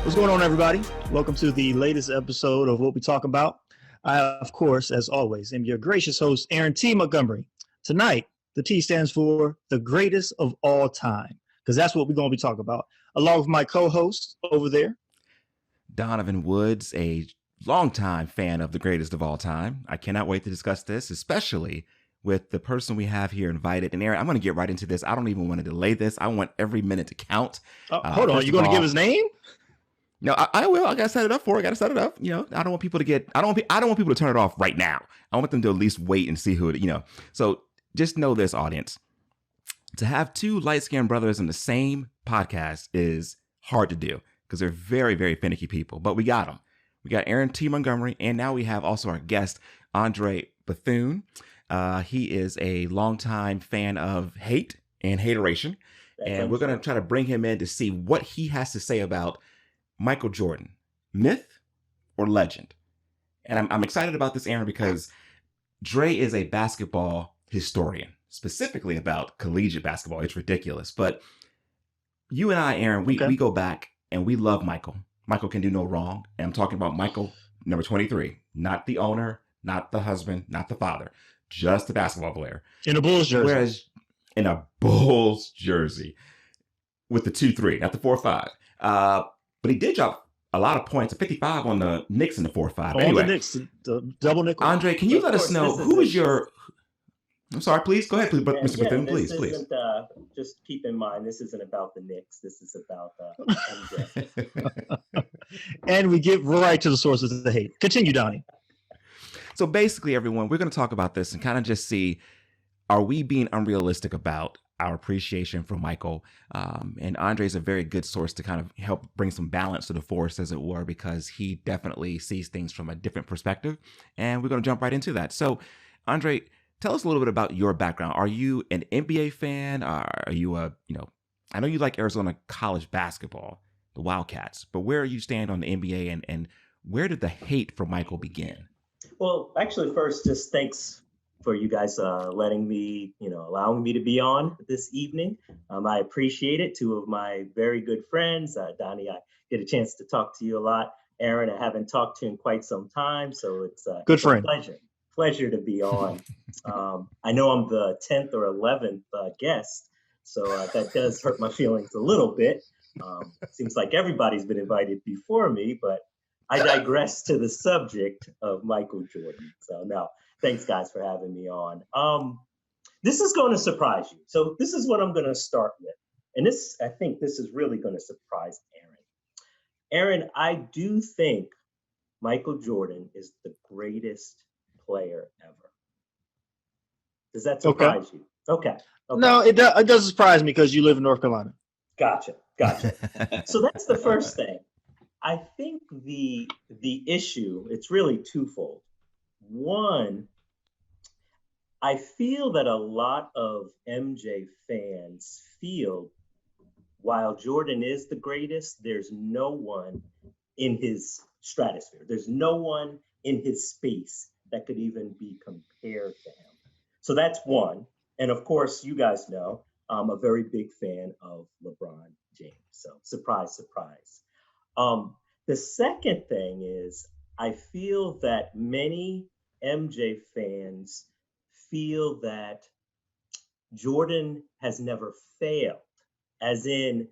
What's going on, everybody? Welcome to the latest episode of What We Talk About. I, of course, as always, am your gracious host, Aaron T. Montgomery. Tonight, the T stands for the greatest of all time, because that's what we're going to be talking about, along with my co-host over there. Donovan Woods, a longtime fan of the greatest of all time. I cannot wait to discuss this, especially with the person we have here invited. And Aaron, I'm going to get right into this. I don't even want to delay this. I want every minute to count. Hold on, you going to give his name? No, I will. I got to set it up for it. I got to set it up. I don't want people to get. I don't want people to turn it off right now. I want them to at least wait and see who it. So just know this, audience. To have two light-skinned brothers in the same podcast is hard to do because they're very, very finicky people. But we got them. We got Aaron T. Montgomery, and now we have also our guest, Andre Bethune. He is a longtime fan of hate and hateration, and we're going to try to bring him in to see what he has to say about Michael Jordan, myth or legend. And I'm excited about this, Aaron, because Dre is a basketball historian, specifically about collegiate basketball. It's ridiculous. But you and I, Aaron, we go back and we love Michael. Michael can do no wrong. And I'm talking about Michael, number 23, not the owner, not the husband, not the father, just the basketball player. In a Bulls jersey. Whereas in a Bulls jersey with the 2-3, not the 4-5. But he did drop a lot of points, 55 on the Knicks in the 4-5. Anyway, the Knicks, the double nickel. Andre, can you let us know who is your... I'm sorry, please. Go ahead, please, Mr. Bethune, please. Just keep in mind, this isn't about the Knicks. This is about MJ. And we get right to the sources of the hate. Continue, Donnie. So basically, everyone, we're going to talk about this and kind of just see, are we being unrealistic about our appreciation for Michael? And Andre is a very good source to kind of help bring some balance to the force, as it were, because he definitely sees things from a different perspective. And we're going to jump right into that. So, Andre, tell us a little bit about your background. Are you an NBA fan? Are you I know you like Arizona college basketball, the Wildcats, but where you stand on the NBA and where did the hate for Michael begin? Well, actually, first, just thanks for you guys allowing me to be on this evening. I appreciate it. Two of my very good friends, Donnie, I get a chance to talk to you a lot. Aaron, I haven't talked to in quite some time, so it's a pleasure to be on. I know I'm the 10th or 11th guest, so that does hurt my feelings a little bit. Seems like everybody's been invited before me, but I digress to the subject of Michael Jordan. So now, thanks guys for having me on. This is going to surprise you. So this is what I'm going to start with. And I think this is really going to surprise Aaron. Aaron, I do think Michael Jordan is the greatest player ever. Does that surprise you? Okay. No, it doesn't surprise me because you live in North Carolina. Gotcha. So that's the first thing. I think the issue, it's really twofold. One, I feel that a lot of MJ fans feel while Jordan is the greatest, there's no one in his stratosphere. There's no one in his space that could even be compared to him. So that's one. And of course, you guys know, I'm a very big fan of LeBron James. So surprise, surprise. The second thing is I feel that many MJ fans feel that Jordan has never failed, as in,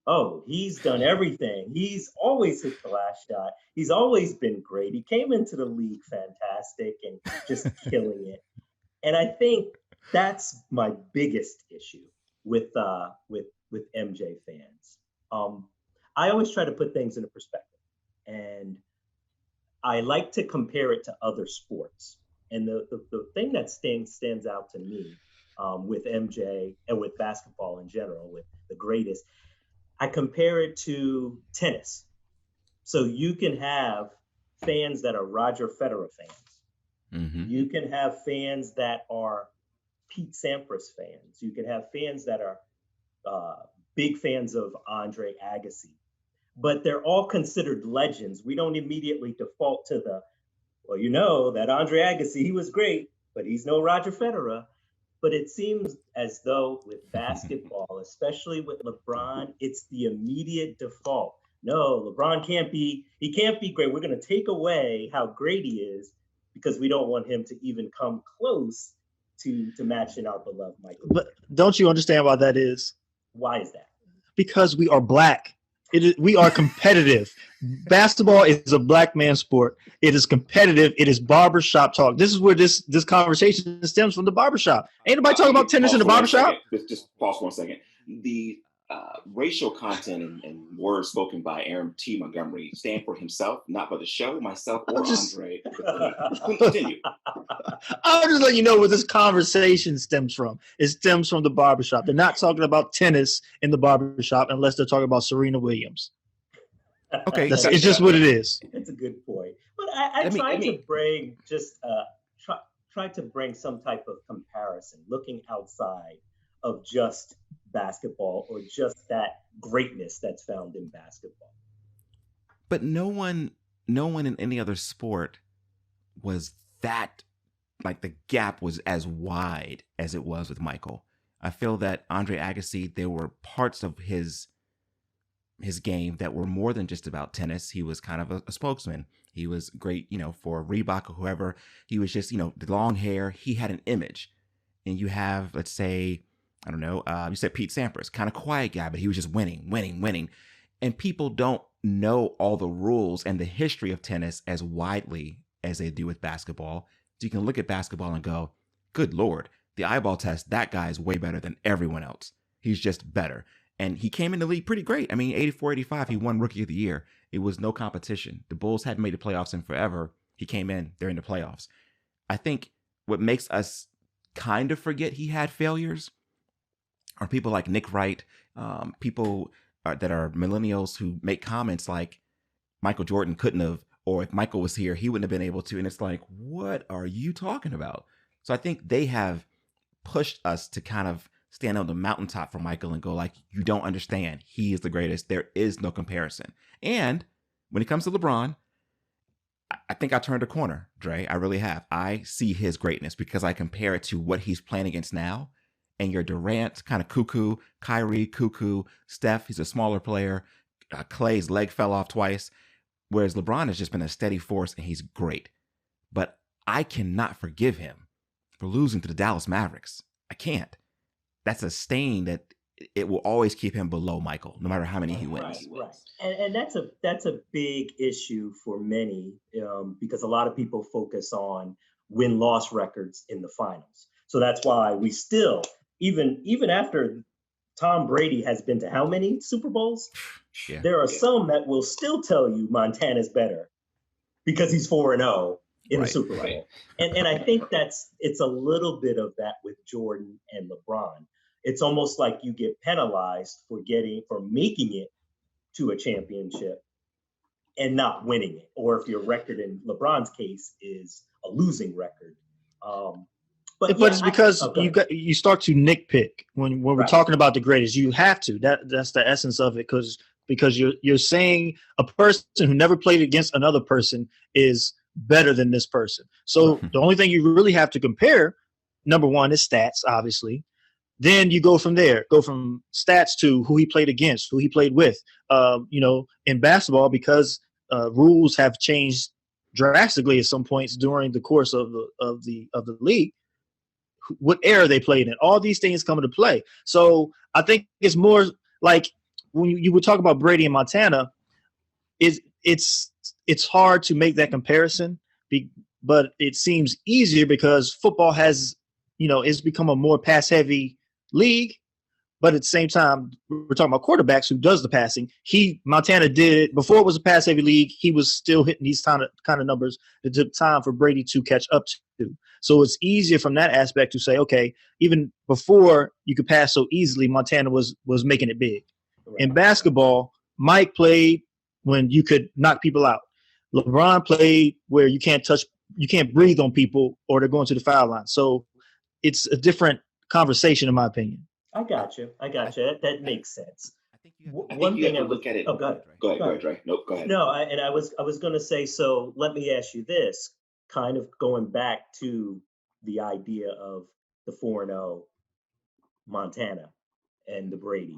oh, he's done everything. He's always hit the last shot. He's always been great. He came into the league fantastic and just killing it. And I think that's my biggest issue with MJ fans. I always try to put things into perspective. And I like to compare it to other sports. And the thing that stands out to me with MJ and with basketball in general, with the greatest, I compare it to tennis. So you can have fans that are Roger Federer fans. Mm-hmm. You can have fans that are Pete Sampras fans. You can have fans that are big fans of Andre Agassi. But they're all considered legends. We don't immediately default to that Andre Agassi, he was great, but he's no Roger Federer. But it seems as though with basketball, especially with LeBron, it's the immediate default. no, LeBron can't be, he can't be great. We're going to take away how great he is because we don't want him to even come close to matching our beloved Michael. But don't you understand why that is? Why is that? Because we are black. We are competitive. Basketball is a black man sport. It is competitive. It is barbershop talk. This is where this conversation stems from, the barbershop. Ain't nobody talking about tennis in the barbershop. Just pause for 1 second. The racial content and words spoken by Aaron T. Montgomery stand for himself, not by the show, myself, or Andre. Continue. I'll just let you know where this conversation stems from. It stems from the barbershop. They're not talking about tennis in the barbershop unless they're talking about Serena Williams. Okay, it's just what it is. That's a good point. But I tried to bring just try to bring some type of comparison, looking outside of just basketball or just that greatness that's found in basketball. But no one in any other sport was that, like, the gap was as wide as it was with Michael. I feel that Andre Agassi, there were parts of his game that were more than just about tennis. He was kind of a spokesman. He was great, for Reebok or whoever. He was just, the long hair. He had an image. And you have, let's say, I don't know, you said Pete Sampras, kind of quiet guy, but he was just winning. And people don't know all the rules and the history of tennis as widely as they do with basketball. So you can look at basketball and go, good Lord, the eyeball test, that guy is way better than everyone else. He's just better. And he came in the league pretty great. I mean, 84, 85, he won Rookie of the Year. It was no competition. The Bulls hadn't made the playoffs in forever. He came in, they're in the playoffs. I think what makes us kind of forget he had failures are people like Nick Wright, people that are millennials who make comments like Michael Jordan couldn't have, or if Michael was here, he wouldn't have been able to. And it's like, what are you talking about? So I think they have pushed us to kind of stand on the mountaintop for Michael and go like, you don't understand. He is the greatest. There is no comparison. And when it comes to LeBron, I think I turned a corner, Dre. I really have. I see his greatness because I compare it to what he's playing against now. And your Durant, kind of cuckoo, Kyrie, cuckoo, Steph, he's a smaller player. Clay's leg fell off twice. Whereas LeBron has just been a steady force and he's great. But I cannot forgive him for losing to the Dallas Mavericks. I can't. That's a stain that it will always keep him below Michael, no matter how many he wins. Right. And that's a big issue for many because a lot of people focus on win-loss records in the finals. So that's why we still, even after Tom Brady has been to how many Super Bowls? Yeah. There are some that will still tell you Montana's better because he's 4-0 in the Super Bowl. Right. And I think it's a little bit of that with Jordan and LeBron. It's almost like you get penalized for making it to a championship and not winning it. Or if your record in LeBron's case is a losing record. But it's because you start to nitpick when we're talking about the greatest. You have to. That's the essence of it, because you're saying a person who never played against another person is better than this person. So the only thing you really have to compare, number one, is stats, obviously. Then you go from there, go from stats to who he played against, who he played with. In basketball, because rules have changed drastically at some points during the course of the league. What era they played in, all these things come into play. So I think it's more like when you would talk about Brady and Montana, it's hard to make that comparison, but it seems easier because football has, it's become a more pass heavy league. But at the same time, we're talking about quarterbacks who does the passing. Montana did it before it was a pass heavy league. He was still hitting these kind of numbers. It took time for Brady to catch up to. So it's easier from that aspect to say, okay, even before you could pass so easily, Montana was making it big. Right. In basketball, Mike played when you could knock people out. LeBron played where you can't breathe on people or they're going to the foul line. So it's a different conversation, in my opinion. I got you. That makes sense. I think you have to look at it. Oh, go ahead. Go ahead, Dre. Nope, go ahead. No, I was going to say, so let me ask you this, kind of going back to the idea of the 4-0 Montana and the Brady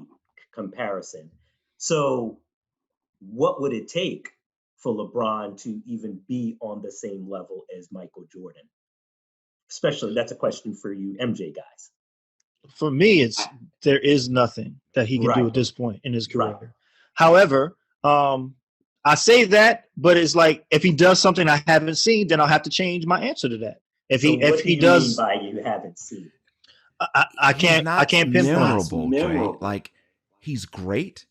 comparison. So what would it take for LeBron to even be on the same level as Michael Jordan? Especially, that's a question for you MJ guys. For me, it's there is nothing that he can do Right. at this point in his career. Right. However, I say that, but it's like if he does something I haven't seen, then I'll have to change my answer to that. If So he what if do he you does, mean by you haven't seen? I can't pinpoint. Memorable, Dre. Memorable. Like he's great.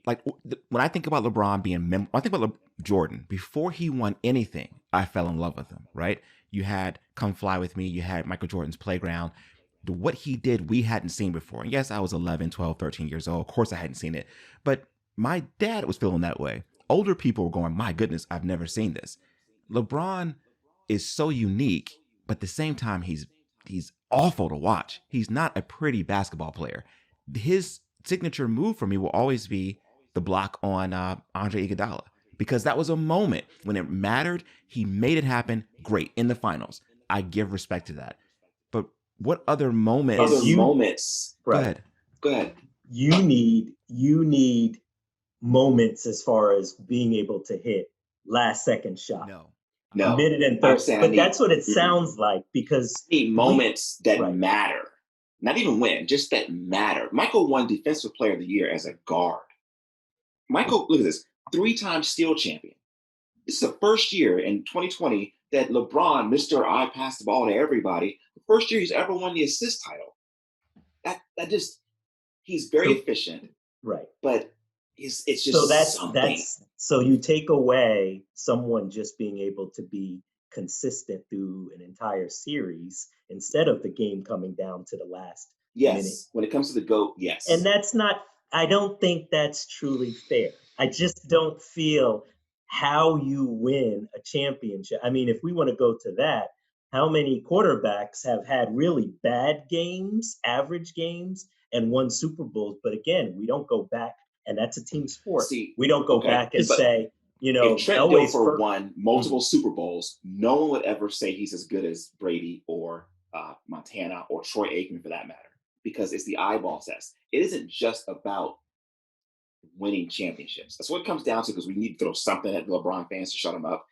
Like when I think about LeBron being when I think about Jordan before he won anything, I fell in love with him. Right? You had Come Fly With Me. You had Michael Jordan's Playground. What he did, we hadn't seen before. And yes, I was 11, 12, 13 years old. Of course, I hadn't seen it. But my dad was feeling that way. Older people were going, my goodness, I've never seen this. LeBron is so unique, but at the same time, he's awful to watch. He's not a pretty basketball player. His signature move for me will always be the block on Andre Iguodala, because that was a moment when it mattered. He made it happen. Great in the finals. I give respect to that. But what other moments? Right. Go ahead. You need moments as far as being able to hit last second shot. No. Minute and 30. But that's what it sounds like, because need moments that matter. Not even win, just that matter. Michael won Defensive Player of the Year as a guard. Michael, look at this, 3-time Steel champion. This is the first year in 2020 that LeBron, Mr. I pass the ball to everybody, the first year he's ever won the assist title. That just, he's very efficient. Right. But it's just something. So you take away someone just being able to be consistent through an entire series instead of the game coming down to the last minute. When it comes to the GOAT, yes. And I don't think that's truly fair. I just don't feel how you win a championship. I mean, if we want to go to that, how many quarterbacks have had really bad games, average games, and won Super Bowls? But again, we don't go back, and that's a team sport. We don't go back and say, if Trent Dilfer won multiple Super Bowls, no one would ever say he's as good as Brady or Montana or Troy Aikman for that matter, because it's the eyeball test. It isn't just about winning championships. That's what it comes down to, because we need to throw something at LeBron fans to shut him up.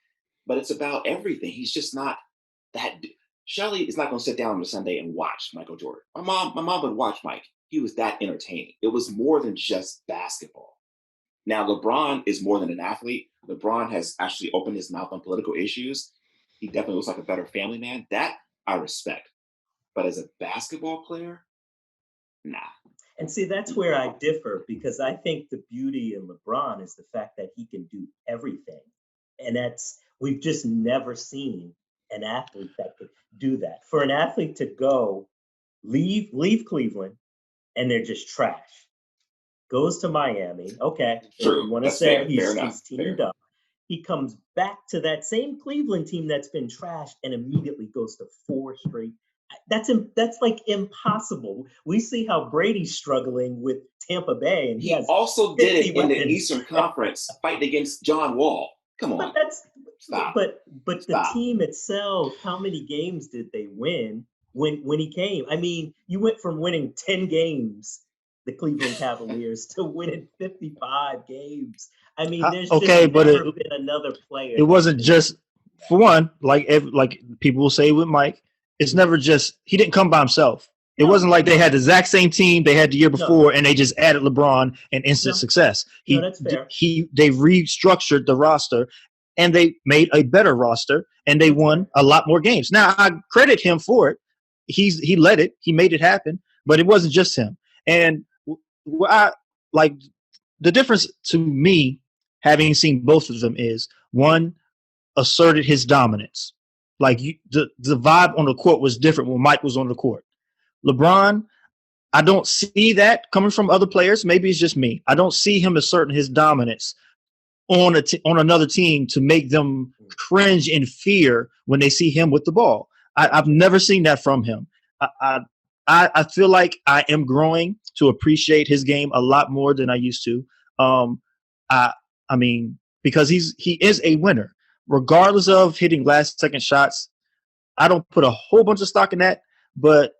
But it's about everything. He's just not that. Shelly is not going to sit down on a Sunday and watch Michael Jordan. My mom would watch Mike. He was that entertaining. It was more than just basketball. Now, LeBron is more than an athlete. LeBron has actually opened his mouth on political issues. He definitely looks like a better family man. That I respect. But as a basketball player, nah. And see, that's where I differ, because I think the beauty in LeBron is the fact that he can do everything. And we've just never seen an athlete that could do that. For an athlete to go leave Cleveland and they're just trash, goes to Miami. Okay. True. If you want to say he's teamed up. He comes back to that same Cleveland team that's been trashed and immediately goes to 4 straight. That's like impossible. We see how Brady's struggling with Tampa Bay, and he also did it in the Eastern Conference, fighting against John Wall. Come on. But the team itself, how many games did they win when he came? I mean, you went from winning 10 games, the Cleveland Cavaliers, to winning 55 games. I mean, there's never been another player. It wasn't just, for one, like people will say with Mike, it's never just, he didn't come by himself. It wasn't like they had the exact same team they had the year before and they just added LeBron and instant success. That's fair. They restructured the roster and they made a better roster and they won a lot more games. Now, I credit him for it. He led it. He made it happen, but it wasn't just him. And the difference to me, having seen both of them, is one asserted his dominance. Like the vibe on the court was different when Mike was on the court. LeBron, I don't see that coming from other players. Maybe it's just me. I don't see him asserting his dominance on another team to make them cringe in fear when they see him with the ball. I've never seen that from him. I feel like I am growing to appreciate his game a lot more than I used to. I mean, because he is a winner, regardless of hitting last second shots. I don't put a whole bunch of stock in that, but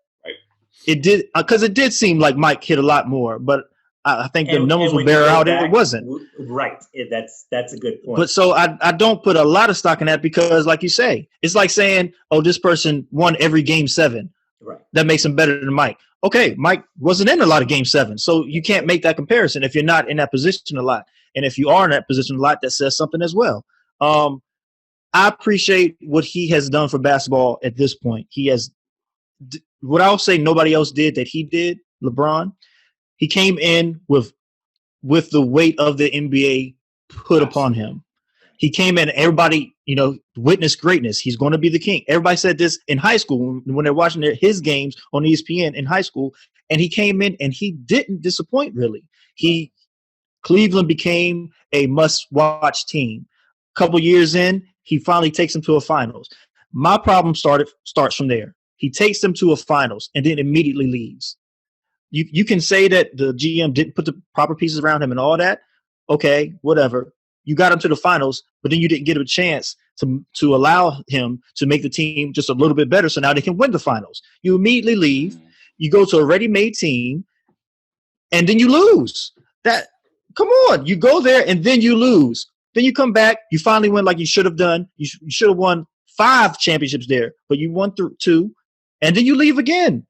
it did, because it did seem like Mike hit a lot more. But I think the numbers will bear out it wasn't. Right. That's a good point. But so I don't put a lot of stock in that because, like you say, it's like saying, oh, this person won every game 7. Right. That makes him better than Mike. Okay, Mike wasn't in a lot of game 7, so you can't make that comparison if you're not in that position a lot. And if you are in that position a lot, that says something as well. I appreciate what he has done for basketball at this point. He has what I'll say nobody else did that he did, LeBron. He came in with the weight of the NBA put upon him. He came in, everybody, witnessed greatness. He's going to be the king. Everybody said this in high school when they're watching his games on ESPN in high school. And he came in and he didn't disappoint, really. Cleveland became a must-watch team. A couple years in, he finally takes them to a finals. My problem starts from there. He takes them to a finals and then immediately leaves. You can say that the GM didn't put the proper pieces around him and all that. Okay, whatever. You got him to the finals, but then you didn't give him a chance to allow him to make the team just a little bit better so now they can win the finals. You immediately leave. You go to a ready-made team, and then you lose. Come on. You go there, and then you lose. Then you come back. You finally win like you should have done. You should have won 5 championships there, but you won 2, and then you leave again.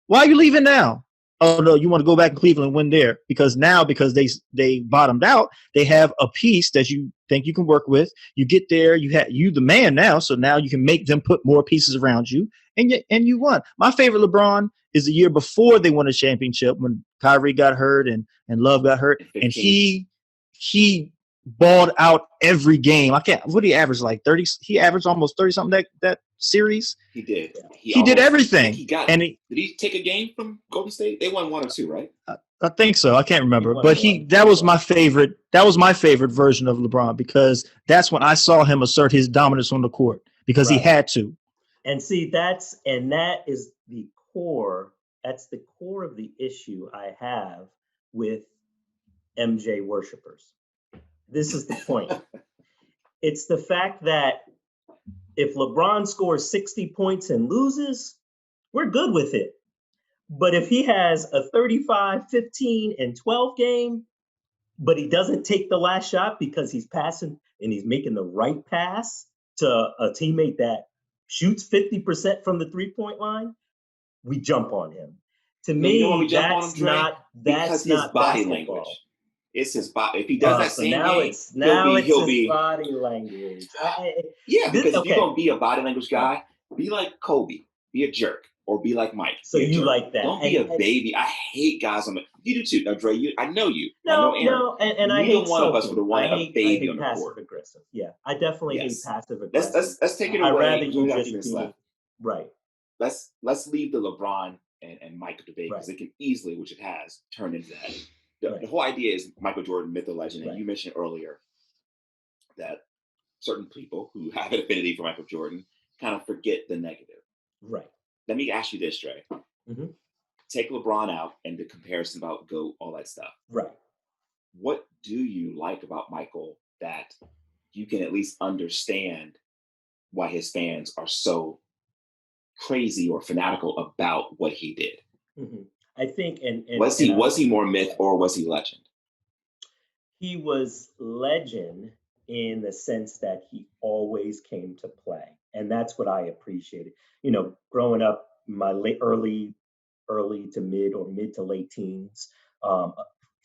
Why are you leaving now? Oh, no, you want to go back to Cleveland and win there because they bottomed out, they have a piece that you think you can work with. You get there, you the man now, so now you can make them put more pieces around you, and you won. My favorite LeBron is the year before they won a championship when Kyrie got hurt and Love got hurt, 15. And he balled out every game. What did he average, like 30? He averaged almost 30 something that series. He did. He did everything. Did he take a game from Golden State? They won 1 or 2, right? I think so. I can't remember, but that was my favorite. That was my favorite version of LeBron because that's when I saw him assert his dominance on the court because he had to. And see, that is the core. That's the core of the issue I have with MJ worshipers. This is the point. It's the fact that if LeBron scores 60 points and loses, we're good with it. But if he has a 35, 15, and 12 game, but he doesn't take the last shot because he's passing and he's making the right pass to a teammate that shoots 50% from the 3-point line, we jump on him. To me, that's not his body basketball. Language. It's his body. If he does that same game, he'll be body language. Because if you're gonna be a body language guy, be like Kobe, be a jerk, or be like Mike. So you like that? Don't be a baby. I hate guys on the. You do too, now, Dre. I know you. No, I know Aaron. and I hate neither one of us would have wanted a baby on the passive court. Aggressive. Yeah, I definitely hate passive aggressive. Let's take it away. I'd rather you just be right. Let's leave the LeBron and Mike debate because it can easily, which it has, turn into that. The whole idea is Michael Jordan, myth or legend, and you mentioned earlier that certain people who have an affinity for Michael Jordan kind of forget the negative. Right. Let me ask you this, Trey. Mm-hmm. Take LeBron out and the comparison about GOAT, all that stuff. Right. What do you like about Michael that you can at least understand why his fans are so crazy or fanatical about what he did? Mm-hmm. I think, and was he more myth or was he legend? He was legend in the sense that he always came to play, and that's what I appreciated. Growing up, my early to mid to late teens,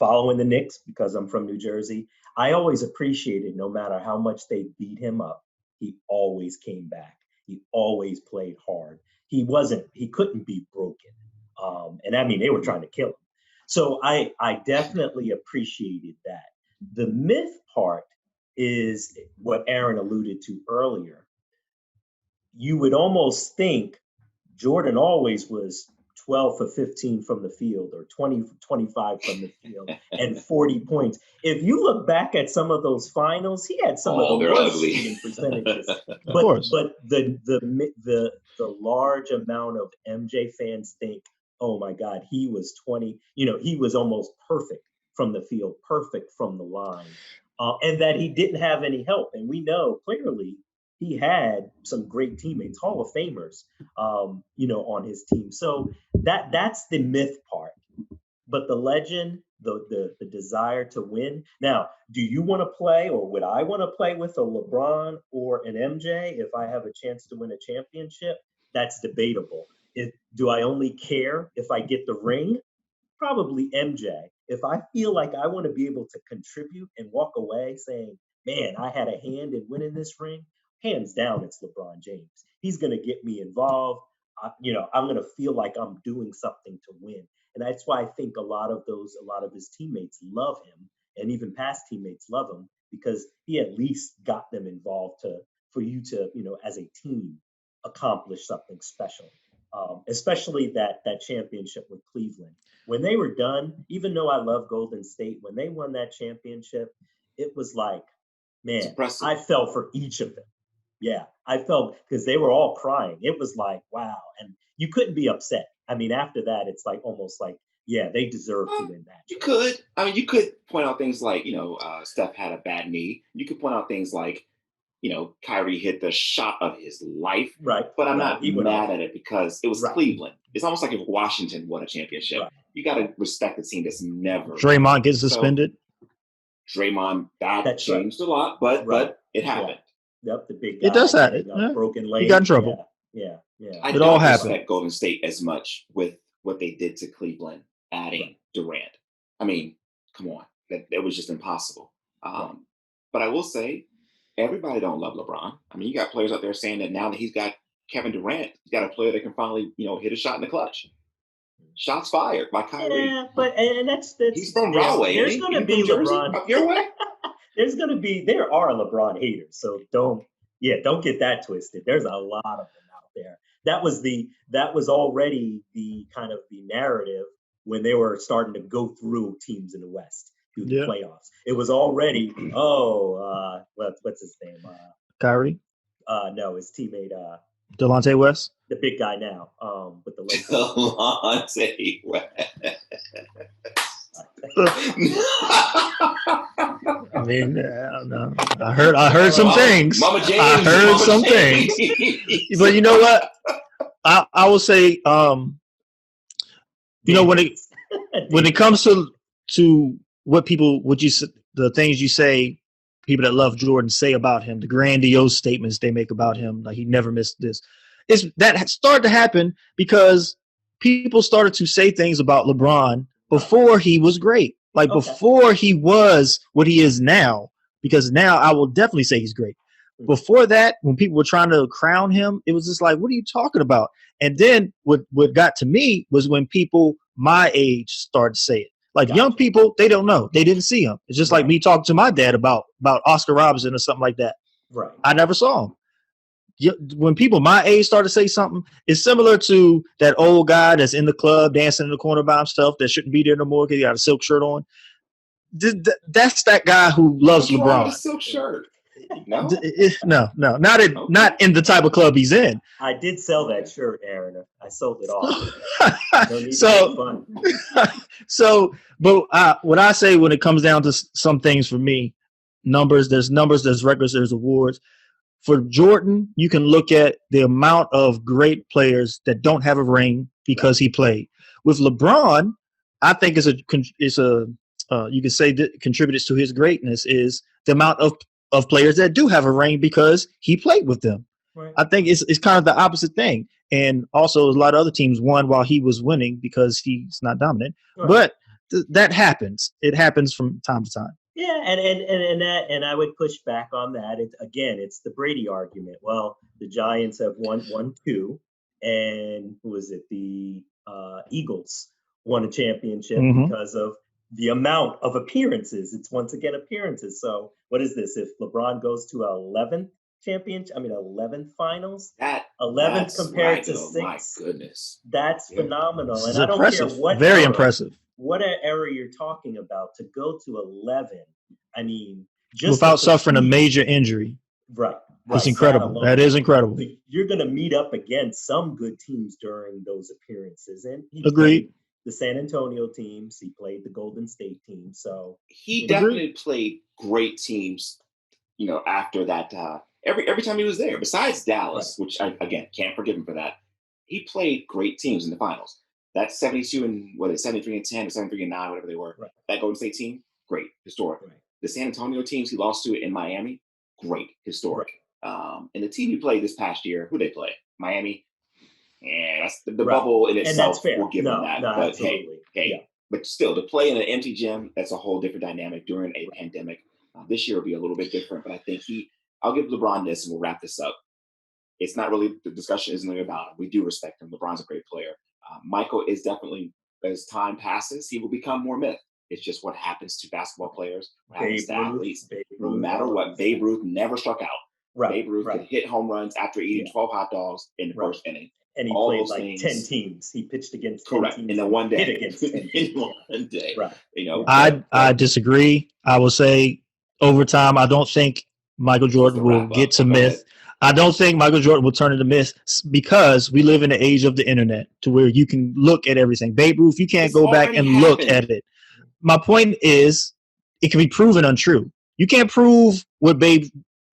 following the Knicks because I'm from New Jersey, I always appreciated no matter how much they beat him up, he always came back. He always played hard. He couldn't be broken. And I mean, they were trying to kill him. So I definitely appreciated that. The myth part is what Aaron alluded to earlier. You would almost think Jordan always was 12 for 15 from the field or 20 for 25 from the field and 40 points. If you look back at some of those finals, he had some of the worst shooting percentages. But the large amount of MJ fans think, oh my God, he was 20, he was almost perfect from the field, perfect from the line, and that he didn't have any help. And we know clearly he had some great teammates, Hall of Famers, on his team. So that's the myth part. But the legend, the desire to win. Now, do you want to play, or would I want to play with a LeBron or an MJ if I have a chance to win a championship? That's debatable. Do I only care if I get the ring? Probably MJ. If I feel like I want to be able to contribute and walk away saying, man, I had a hand in winning this ring, hands down, it's LeBron James. He's going to get me involved. I'm going to feel like I'm doing something to win. And that's why I think a lot of his teammates love him, and even past teammates love him, because he at least got them involved for you to, as a team, accomplish something special. Especially that championship with Cleveland. When they were done, even though I love Golden State, when they won that championship, it was like, man, I felt for each of them. Yeah, I felt, because they were all crying. It was like, wow. And you couldn't be upset. I mean, after that, it's like almost like, yeah, they deserve to win that. You could. I mean, you could point out things like, Steph had a bad knee. You could point out things like, Kyrie hit the shot of his life. Right. But I'm not mad at it because it was Cleveland. It's almost like if Washington won a championship. Right. You got to respect the team that's never. Draymond gets suspended. Draymond, that changed a lot, but it happened. Yep, the big guy. It does happen. Broken leg. He got in trouble. Yeah. I don't respect Golden State as much with what they did to Cleveland, adding Durant. I mean, come on. That was just impossible. But I will say, everybody don't love LeBron. I mean, you got players out there saying that now that he's got Kevin Durant, he's got a player that can finally, hit a shot in the clutch. Shots fired by Kyrie. Yeah, but that's he's from Rahway. There's going to be LeBron up your way. There are LeBron haters, so don't get that twisted. There's a lot of them out there. That was already the kind of the narrative when they were starting to go through teams in the West through the playoffs. It was already what's his name? Kyrie? No, his teammate Delonte West? The big guy now, with the Lakers. Delonte West. I mean, I don't know. I heard some things. Mama James, I heard some things. But you know what? I will say, when it comes to the things you say, people that love Jordan say about him, the grandiose statements they make about him, like he never missed this. That started to happen because people started to say things about LeBron before he was great, before he was what he is now, because now I will definitely say he's great. Before that, when people were trying to crown him, it was just like, what are you talking about? And then what got to me was when people my age started to say it. Young people, they don't know. They didn't see him. It's just like me talking to my dad about Oscar Robertson or something like that. Right. I never saw him. When people my age start to say something, it's similar to that old guy that's in the club dancing in the corner by himself that shouldn't be there no more because he got a silk shirt on. That's that guy who loves LeBron. A silk shirt. No, not in the type of club he's in. I did sell that shirt, Aaron. I sold it off. What I say when it comes down to some things for me, there's records, there's awards. For Jordan, you can look at the amount of great players that don't have a ring because he played. With LeBron, I think you could say that contributed to his greatness is the amount of players that do have a ring because he played with them. Right. I think it's kind of the opposite thing. And also a lot of other teams won while he was winning because he's not dominant. Right. But that happens. It happens from time to time. Yeah, and I would push back on that. It's the Brady argument. Well, the Giants have won two, and who was it? The Eagles won a championship because of the amount of appearances. It's once again appearances. So what is this? If LeBron goes to 11th championship, 11th finals, 11th compared to 6. My goodness, that's phenomenal. This and I don't impressive. care what very impressive. What era you're talking about to go to 11. I mean, just without suffering a major injury. Right. It's incredible. That is incredible. You're going to meet up against some good teams during those appearances. And agreed. The San Antonio teams. He played the Golden State team. So he definitely played great teams, after that. Every time he was there, besides Dallas, which I, again, can't forgive him for that. He played great teams in the finals. That 72 and 73-10 or 73-9, whatever they were. Right. That Golden State team, great, historic. Right. The San Antonio teams he lost to in Miami, great, historic. Right. And the team he played this past year, who they play? Miami. Yeah, that's the right. bubble in itself. We'll give him that. But absolutely. hey, but still, to play in an empty gym, that's a whole different dynamic during a pandemic. This year will be a little bit different, but I think I'll give LeBron this, and we'll wrap this up. It's not really, the discussion isn't really about him. We do respect him. LeBron's a great player. Michael is definitely, as time passes, he will become more myth. It's just what happens to basketball players, what happens to athletes. No matter what, Babe Ruth never struck out. Right. Babe Ruth could hit home runs after eating 12 hot dogs in the first inning. And he played like things, 10 teams. He pitched against 10 correct. teams. In the one day. Hit against 10 teams. In one day. Right. You know, I disagree. I will say over time, I don't think Michael Jordan will get to myth. I don't think Michael Jordan will turn into myth because we live in the age of the internet to where you can look at everything. Babe Ruth, you can't go back and look at it. My point is it can be proven untrue. You can't prove what Babe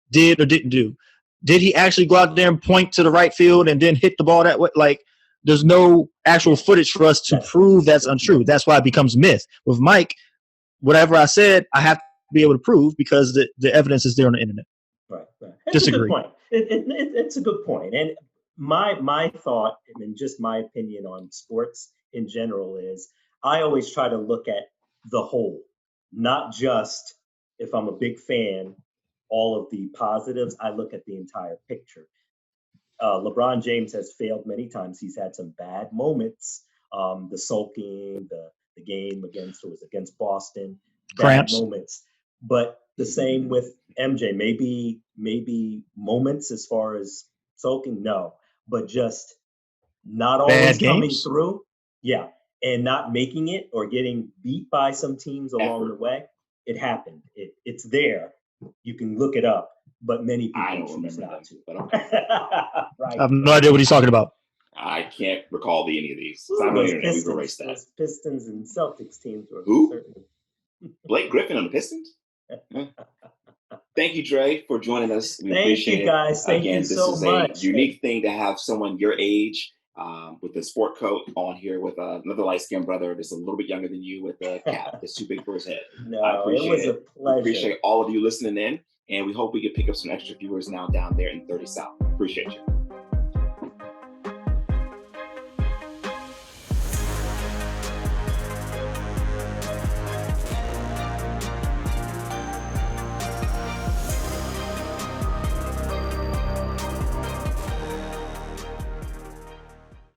did or didn't do. Did he actually go out there and point to the right field and then hit the ball that way? Like, there's no actual footage for us to prove that's untrue. That's why it becomes myth. With Mike, whatever I said, I have to be able to prove because the evidence is there on the internet. Right. Disagree. A good point. It's a good point. And my thought, and just my opinion on sports in general, is I always try to look at the whole, not just, if I'm a big fan, all of the positives. I look at the entire picture. LeBron James has failed many times. He's had some bad moments. The sulking, the game against Boston, bad moments. But the same with MJ. Maybe moments as far as sulking, no, but just not always coming through. Yeah, and not making it or getting beat by some teams along the way. It happened. It's there. You can look it up, but many people choose not to. But okay. Right. I have no idea what he's talking about. I can't recall any of these. It's not on the internet. We've erased that. Pistons and Celtics teams were who? Blake Griffin on the Pistons? Thank you, Dre, for joining us. We appreciate you guys. it. Thank Again, you so much. This is a unique thing to have someone your age with a sport coat on here with another light-skinned brother that's a little bit younger than you with a cap that's too big for his head. No, it was a pleasure. We appreciate all of you listening in, and we hope we can pick up some extra viewers now down there in 30 South. Appreciate you.